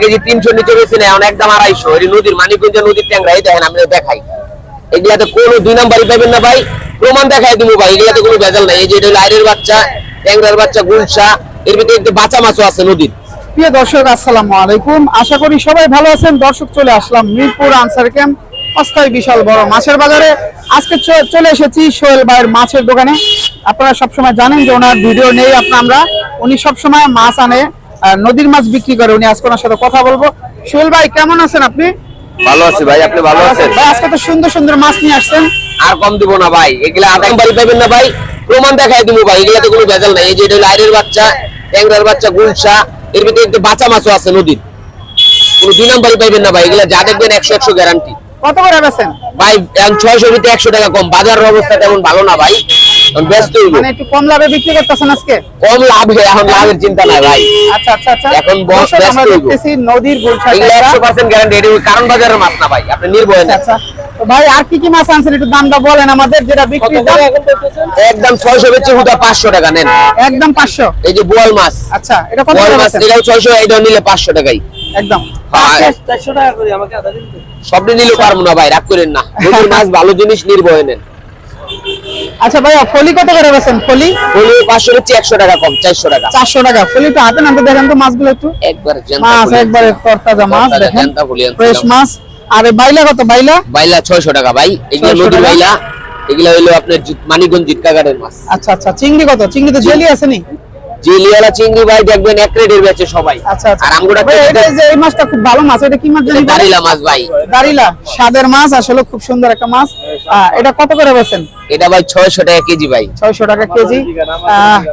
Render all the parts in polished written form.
KG 300 নিচে বেশি না, এখন একদম 250। এই নদীর মানিকগঞ্জ নদীর ট্যাংরা, এই দেখেন, আমি দেখাই। এগুলাতে কোনো 2 নাম্বারই পাবেন না ভাই, প্রমাণ দেখাই দিব ভাই। এগুলাতে কোনো ভেজাল নাই। এই যে এটা হলো আইরের বাচ্চা, ট্যাংরার বাচ্চা, গুলশা, এর ভিতরে একটু বাচ্চা মাছও আছে নদীর। প্রিয় দর্শক, আসসালামু আলাইকুম। আশা করি সবাই ভালো আছেন। দর্শক, চলে আসলাম মিরপুর আনসার ক্যাম্প অস্থায়ী বিশাল বড় মাছের বাজারে। আজকে চলে এসেছি সোহেল ভাইয়ের মাছের দোকানে। আপনারা সবসময় জানেন যে ওনার ভিডিও নেই আমরা, উনি সবসময় মাছ আনে, নদীর মাছ বিক্রি করে। উনি আজকে ওনার সাথে কথা বলবো। সোহেল ভাই, কেমন আছেন আপনি? ভালো আছি ভাই, আপনি ভালো আছেন? ভাই, আজকে তো সুন্দর সুন্দর মাছ নিয়ে আসছেন। আর কম দিব না ভাই, এগুলা আদাম বাড়ি পাবেন না ভাই, প্রমাণ দেখাই দিব ভাই। এগুলাতে কোনো ভেজাল নাই। এই যে এটা হলো আইরের বাচ্চা, ট্যাংরার বাচ্চা, গুলশা, এর ভিতরে একটু বাচ্চা মাছও আছে নদীর। কোনো 2 নাম্বারই পাবেন না ভাই। এগুলা যা দেখবেন 100 গ্যারান্টি। কত করে বেচেন ভাই? 600 ভিতরে 100 টাকা কম। বাজারের অবস্থা তেমন ভালো না ভাই, ব্যস্ত হইব। মানে একটু কম লাভে বিক্রি করতেছেন আজকে? কম লাভ, এখন লাভের চিন্তা নাই ভাই। আচ্ছা আচ্ছা আচ্ছা, এখন বস দর্শক, ব্যস্ত আমরা হইব। দেখতেছি নদীর গুলশা, এগুলা 100% গ্যারান্টি। এটা কারণ বাজারের মাছ না ভাই, আপনি নির্ভয় না। আচ্ছা। তো ভাই, আর কি কি মাছ আনছেন একটু দামটা বলেন আমাদের, যেটা বিক্রি দাম। একদম 600 বেচে হুদা 500 টাকা নেন। একদম 500। এই যে বোয়াল মাছ, আচ্ছা, এটা কত বোয়াল করে মাছ বেচেন? এটাও 600, এটাও নিলে 500 টাকাই একদম। হ্যাঁ। 400 টাকা করে আমাকে আধা দিন। সবটি নিলেও পারবো না ভাই, রাগ করেন না। নদীর মাছ ভালো জিনিস, নির্ভয় নেন। আচ্ছা ভাইয়া, ফলি কত করে বেচেন? ফলি 500 বেচে 100 টাকা কম, 400 টাকা। 400 টাকা। ফলি তো হাতে নামতে দেখেন তো মাছগুলো একটু। একবার মাছ একবারে তরতাজা মাছ, দেখেন ফ্রেশ মাছ। আর বাইলা কত? বাইলা 600 টাকা ভাই। এগুলো 600 নদীর টাকা। বাইলা, এগুলো হইলো আপনার মানিকগঞ্জ জিটকাগাড়ের মাছ। আচ্ছা আচ্ছা। চিংড়ি কত? চিংড়ি তো জেলি আছে নি? জেলিয়ালা চিংড়ি ভাই দেখবেন 1 রেটের বেচে সবাই। আচ্ছা আচ্ছা। আর আমগুড়া ভাই, এটা যে এই মাছটা খুব ভালো মাছ, এটা কি মাছ জানি? দারিলা মাছ ভাই। দারিলা, স্বাদের মাছ, আসলে খুব সুন্দর একটা মাছ। এটা কত করে বেচেন? এটা ভাই 600 টাকা কেজি ভাই। 600 টাকা কেজি।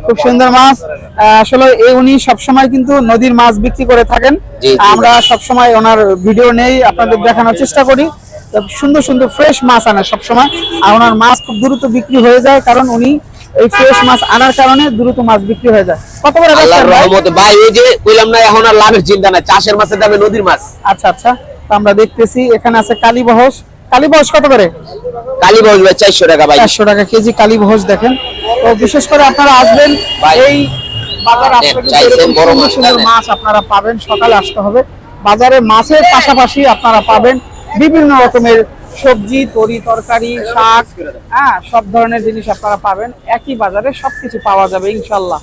খুব সুন্দর মাছ। আসলে উনি সবসময় কিন্তু নদীর মাছ বিক্রি করে থাকেন। জি, জি। আমরা সবসময় ওনার ভিডিও নেই, আপনাদের দেখানোর চেষ্টা করি। সুন্দর সুন্দর ফ্রেশ মাছ আনে সবসময়। আর ওনার মাছ খুব দ্রুত বিক্রি হয়ে যায়, কারণ উনি এই ফ্রেশ মাছ আনার কারণে দ্রুত মাছ বিক্রি হয়ে যায়। কত করে বেচেন আল্লাহর ভাই? রহমতে ভাই, ওই যে কইলাম না, এখন আর লাভের চিন্তা নাই। চাষের মাছের দামে নদীর মাছ। আচ্ছা আচ্ছা। তো আমরা দেখতেছি এখানে আছে কালীবহস। কালীবহস কত করে? কালী বাউল ভাই 400 টাকা ভাই। 400 টাকা কেজি কালীবহস। দেখেন তো, বিশেষ করে আপনারা আসবেন ভাই, এই বাজারে, আসলে কিন্তু চাইছেন এরকম বড় সুন্দর মাছ সুন্দর নেন। মাছ আপনারা পাবেন। সকালে আসতে হবে। বাজারে মাছের পাশাপাশি আপনারা পাবেন বিভিন্ন রকমের সবজি, তরি তরকারি, শাক, সব ধরনের জিনিস আপনারা পাবেন। একই বাজারে সবকিছু পাওয়া যাবে ইনশাল্লাহ।